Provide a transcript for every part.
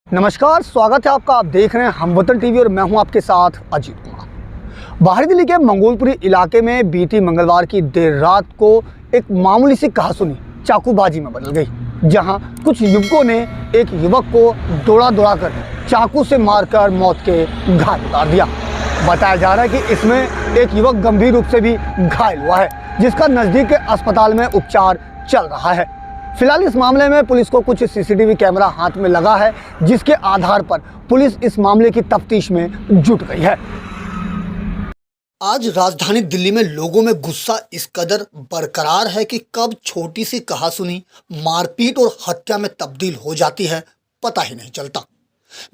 नमस्कार, स्वागत है आपका। आप देख रहे हैं हम वतन टीवी और मैं हूं आपके साथ अजीत कुमार। बाहरी दिल्ली के मंगोलपुरी इलाके में बीती मंगलवार की देर रात को एक मामूली सी कहासुनी चाकूबाजी में बदल गई, जहां कुछ युवकों ने एक युवक को दौड़ा कर चाकू से मारकर मौत के घाट उतार दिया। बताया जा रहा है कि इसमें एक युवक गंभीर रूप से भी घायल हुआ है, जिसका नज़दीक के अस्पताल में उपचार चल रहा है। फिलहाल इस मामले में पुलिस को कुछ सीसीटीवी कैमरा हाथ में लगा है, जिसके आधार पर पुलिस इस मामले की तफ्तीश में जुट गई है। आज राजधानी दिल्ली में लोगों में गुस्सा इस कदर बरकरार है कि कब छोटी सी कहासुनी मारपीट और हत्या में तब्दील हो जाती है, पता ही नहीं चलता।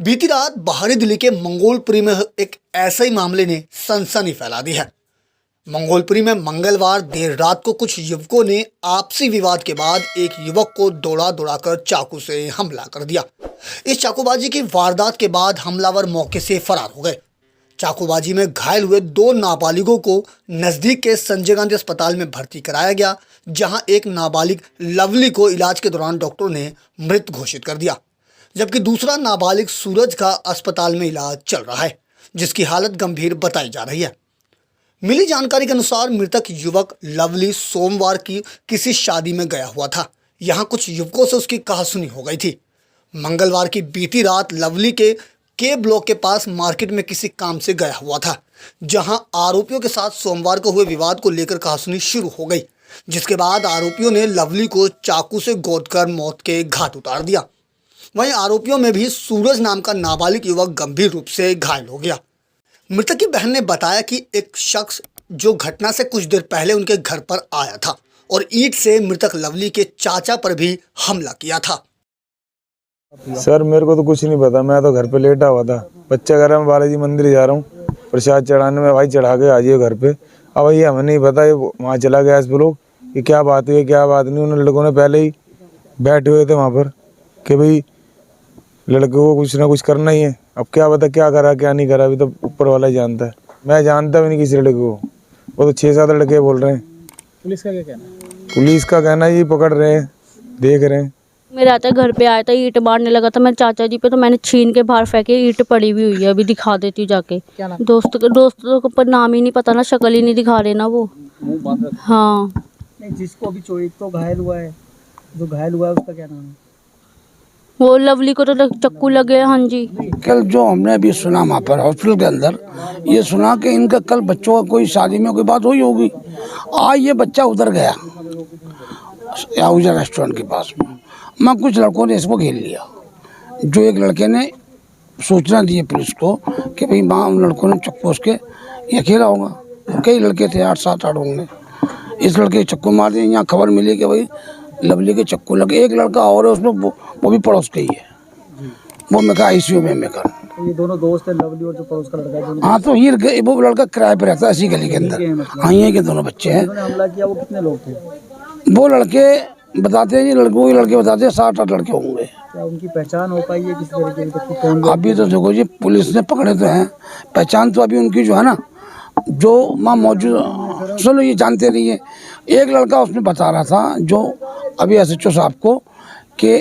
बीती रात बाहरी दिल्ली के मंगोलपुरी में एक ऐसे ही मामले ने सनसनी फैला दी है। मंगोलपुरी में मंगलवार देर रात को कुछ युवकों ने आपसी विवाद के बाद एक युवक को दौड़ा कर चाकू से हमला कर दिया। इस चाकूबाजी की वारदात के बाद हमलावर मौके से फरार हो गए। चाकूबाजी में घायल हुए दो नाबालिगों को नज़दीक के संजय गांधी अस्पताल में भर्ती कराया गया, जहां एक नाबालिग लवली को इलाज के दौरान डॉक्टरों ने मृत घोषित कर दिया, जबकि दूसरा नाबालिग सूरज का अस्पताल में इलाज चल रहा है, जिसकी हालत गंभीर बताई जा रही है। मिली जानकारी के अनुसार मृतक युवक लवली सोमवार की किसी शादी में गया हुआ था। यहां कुछ युवकों से उसकी कहासुनी हो गई थी। मंगलवार की बीती रात लवली के ब्लॉक के पास मार्केट में किसी काम से गया हुआ था, जहां आरोपियों के साथ सोमवार को हुए विवाद को लेकर कहासुनी शुरू हो गई, जिसके बाद आरोपियों ने लवली को चाकू से गोदकर मौत के घाट उतार दिया। वहीं आरोपियों में भी सूरज नाम का नाबालिग युवक गंभीर रूप से घायल हो गया। मृतक की बहन ने बताया कि एक शख्स जो घटना से कुछ देर पहले उनके घर पर आया था और ईंट से मृतक लवली के चाचा पर भी हमला किया था। सर मेरे को तो कुछ नहीं पता, मैं तो घर पे लेटा हुआ था। बच्चा कह रहा मैं बालाजी मंदिर जा रहा हूँ प्रसाद चढ़ाने में, भाई चढ़ा के आ जाइए घर पे। अब ये हमें नहीं पता, ये वहाँ चला गया इस लोग कि क्या बात हुई क्या बात नहीं। उन लड़कों ने पहले ही बैठे हुए थे वहाँ पर कि भाई लड़के को कुछ ना कुछ करना ही है। अब क्या पता क्या करा क्या नहीं करा, अभी तो ऊपर वाला ही जानता है। मैं जानता भी नहीं किसी लड़के को, वो तो 6-7 लड़के बोल रहे हैं। पुलिस का क्या कहना है? पुलिस का कहना है ये पकड़ रहे हैं, देख रहे हैं। मेरा आता घर पे आया था, ईंट मारने लगा था मेरे चाचा जी पे, तो मैंने छीन के बाहर फेंके। ईंट पड़ी हुई हुई है, अभी दिखा देती हूँ जाके। क्या नाम? दोस्तों को पर नाम ही नहीं पता ना, शक्ल ही नहीं दिखा रहे ना वो। हाँ नहीं, जिसको अभी एक तो घायल हुआ है, जो घायल हुआ है उसका क्या नाम है? वो लवली को तो चक्कू लगे। हाँ जी। कल जो हमने अभी सुना वहाँ पर हॉस्पिटल के अंदर, ये सुना कि इनका कल बच्चों का कोई शादी में कोई बात हुई होगी। आज ये बच्चा उधर गया याहुजा रेस्टोरेंट के पास में, मैं कुछ लड़कों ने इसको घेर लिया। जो एक लड़के ने सूचना दी है पुलिस को कि भाई वहाँ उन लड़कों ने चक्कू उसके ये खेला होगा। कई लड़के थे, 8-7-8 होंगे। इस लड़के के चक्कू मार दिए। यहाँ खबर मिली कि भाई लवली के चक्कू लगे। एक लड़का और है उसमें, वो भी पड़ोस का ही है, वो मैं कहा ICU में कर। तो ये दोनों दोस्त हैं, लवली और जो पड़ोस का लड़का है? हाँ, तो ये वो लड़का किराए पे रहता है इसी गली के अंदर। हाँ, ये के दोनों बच्चे हैं। हमला किया वो कितने लोग थे? वो लड़के बताते हैं, लड़के बताते हैं 7-8 लड़के होंगे। क्या उनकी पहचान हो पाई है किसी तरीके की? कौन? अभी तो देखो जी, पुलिस ने पकड़े तो हैं, पहचान तो अभी उनकी जो है ना, जो वहाँ मौजूद, चलो ये जानते नहीं है। एक लड़का उसमें बता रहा था, जो अभी SHO साहब को, कि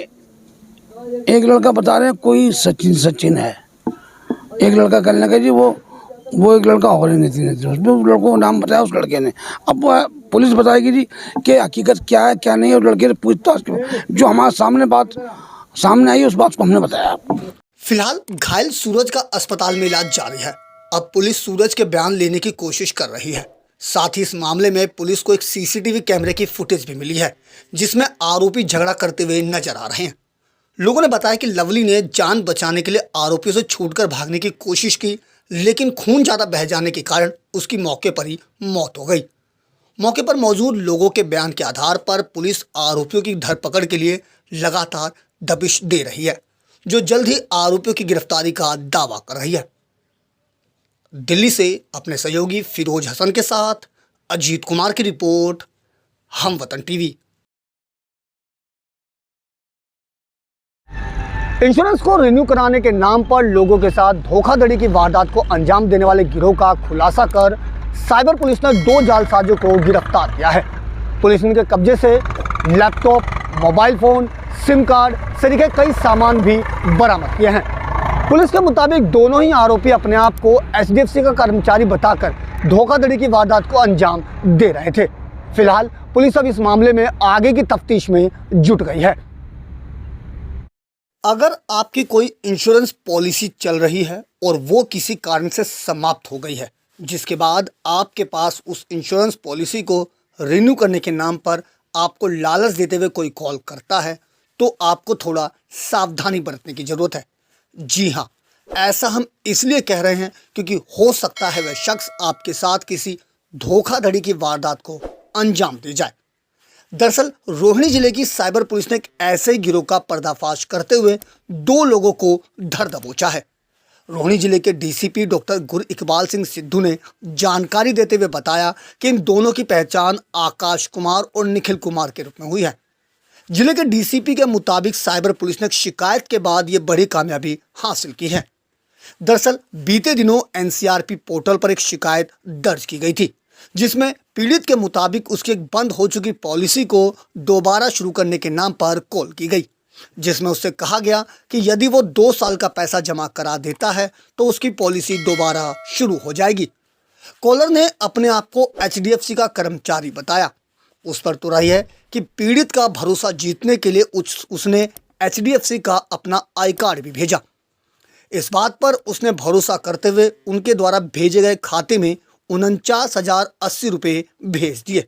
एक लड़का बता रहे हैं कोई सचिन है। एक लड़का कहने लगा जी वो एक लड़का और नितिन, उसमें लड़कों को नाम बताया उस लड़के ने। अब पुलिस बताएगी जी कि हकीकत क्या है क्या नहीं है। उस लड़के ने पूछताछ की, जो हमारे सामने बात सामने आई उस बात को हमने बताया आपको। फिलहाल घायल सूरज का अस्पताल में इलाज जारी है। अब पुलिस सूरज के बयान लेने की कोशिश कर रही है। साथ ही इस मामले में पुलिस को एक CCTV कैमरे की फुटेज भी मिली है, जिसमें आरोपी झगड़ा करते हुए नजर आ रहे हैं। लोगों ने बताया कि लवली ने जान बचाने के लिए आरोपियों से छूटकर भागने की कोशिश की, लेकिन खून ज़्यादा बह जाने के कारण उसकी मौके पर ही मौत हो गई। मौके पर मौजूद लोगों के बयान के आधार पर पुलिस आरोपियों की धरपकड़ के लिए लगातार दबिश दे रही है, जो जल्द ही आरोपियों की गिरफ्तारी का दावा कर रही है। दिल्ली से अपने सहयोगी फिरोज हसन के साथ अजीत कुमार की रिपोर्ट, हम वतन टीवी। इंश्योरेंस को रिन्यू कराने के नाम पर लोगों के साथ धोखाधड़ी की वारदात को अंजाम देने वाले गिरोह का खुलासा कर साइबर पुलिस ने 2 जालसाजों को गिरफ्तार किया है। पुलिस ने इनके कब्जे से laptop, mobile phone, SIM card सहित कई सामान भी बरामद किए हैं। पुलिस के मुताबिक दोनों ही आरोपी अपने आप को HDFC का कर्मचारी बताकर धोखाधड़ी की वारदात को अंजाम दे रहे थे। फिलहाल पुलिस अब इस मामले में आगे की तफ्तीश में जुट गई है। अगर आपकी कोई इंश्योरेंस पॉलिसी चल रही है और वो किसी कारण से समाप्त हो गई है, जिसके बाद आपके पास उस इंश्योरेंस पॉलिसी को रिन्यू करने के नाम पर आपको लालच देते हुए कोई कॉल करता है, तो आपको थोड़ा सावधानी बरतने की ज़रूरत है। जी हाँ, ऐसा हम इसलिए कह रहे हैं क्योंकि हो सकता है वह शख्स आपके साथ किसी धोखाधड़ी की वारदात को अंजाम दे जाए। दरअसल रोहिणी जिले की साइबर पुलिस ने एक ऐसे ही गिरोह का पर्दाफाश करते हुए 2 लोगों को धर दबोचा है। रोहिणी जिले के DCP डॉक्टर गुर इकबाल सिंह सिद्धू ने जानकारी देते हुए बताया कि इन दोनों की पहचान आकाश कुमार और निखिल कुमार के रूप में हुई है। जिले के DCP के मुताबिक साइबर पुलिस ने शिकायत के बाद ये बड़ी कामयाबी हासिल की है। दरअसल बीते दिनों NCRP पोर्टल पर एक शिकायत दर्ज की गई थी, जिसमें पीड़ित के मुताबिक उसकी एक बंद हो चुकी पॉलिसी को दोबारा शुरू करने के नाम पर कॉल की गई, जिसमें उससे कहा गया कि यदि वो 2 साल का पैसा जमा करा देता है तो उसकी पॉलिसी दोबारा शुरू हो जाएगी। कॉलर ने अपने आप को HDFC का कर्मचारी बताया। उस पर तो रही है कि पीड़ित का भरोसा जीतने के लिए उसने HDFC का अपना आई कार्ड भी भेजा। इस बात पर उसने भरोसा करते हुए उनके द्वारा भेजे गए खाते में 49,080 रुपये भेज दिए।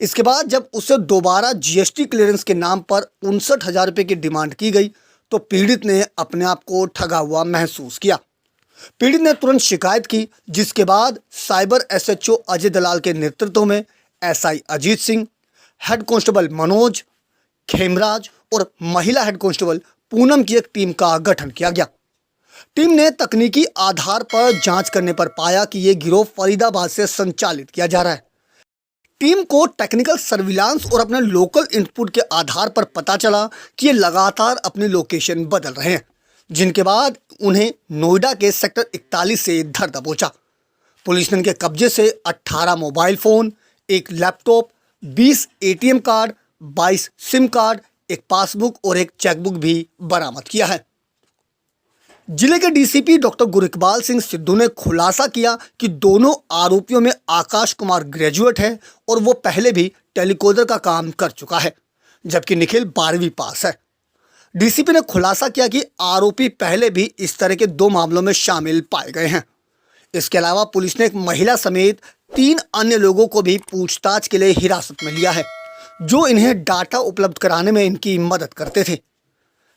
इसके बाद जब उससे दोबारा GST क्लियरेंस के नाम पर 59,000 रुपये की डिमांड की गई तो पीड़ित ने अपने आप को ठगा हुआ महसूस किया। पीड़ित ने तुरंत शिकायत की, जिसके बाद साइबर SHO अजय दलाल के नेतृत्व में SI Ajit Singh, head constable Manoj, Khemraj और महिला हेड कांस्टेबल पूनम की एक टीम का गठन किया गया। टीम ने तकनीकी आधार पर जांच करने पर पाया कि ये गिरोह फरीदाबाद से संचालित किया जा रहा है। टीम को टेक्निकल सर्विलांस और अपने लोकल इनपुट के आधार पर पता चला कि ये लगातार अपनी लोकेशन बदल रहे हैं, जिनके बाद उन्हें नोएडा के सेक्टर 41 से धर दबोचा। पुलिस ने इनके कब्जे से 18 mobile phone, 1 laptop, 20 ATM card, 22 SIM card, एक पासबुक और एक चेकबुक भी बरामद किया है। जिले के DCP डॉक्टर गुर इकबाल सिंह सिद्धू ने खुलासा किया कि दोनों आरोपियों में आकाश कुमार ग्रेजुएट है और वो पहले भी टेलीकॉलर का काम कर चुका है, जबकि निखिल 12वीं पास है। DCP ने खुलासा किया कि आरोपी पहले भी इस तरह के 2 मामलों में शामिल पाए गए हैं। इसके अलावा पुलिस ने एक महिला समेत 3 अन्य लोगों को भी पूछताछ के लिए हिरासत में लिया है, जो इन्हें डाटा उपलब्ध कराने में इनकी मदद करते थे।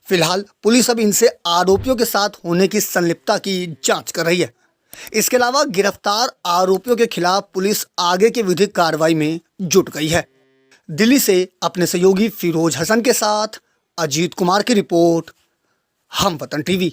फिलहाल पुलिस अब इनसे आरोपियों के साथ होने की संलिप्तता की जांच कर रही है। इसके अलावा गिरफ्तार आरोपियों के खिलाफ पुलिस आगे की विधिक कार्रवाई में जुट गई है। दिल्ली से अपने सहयोगी फिरोज हसन के साथ अजीत कुमार की रिपोर्ट, हम वतन TV।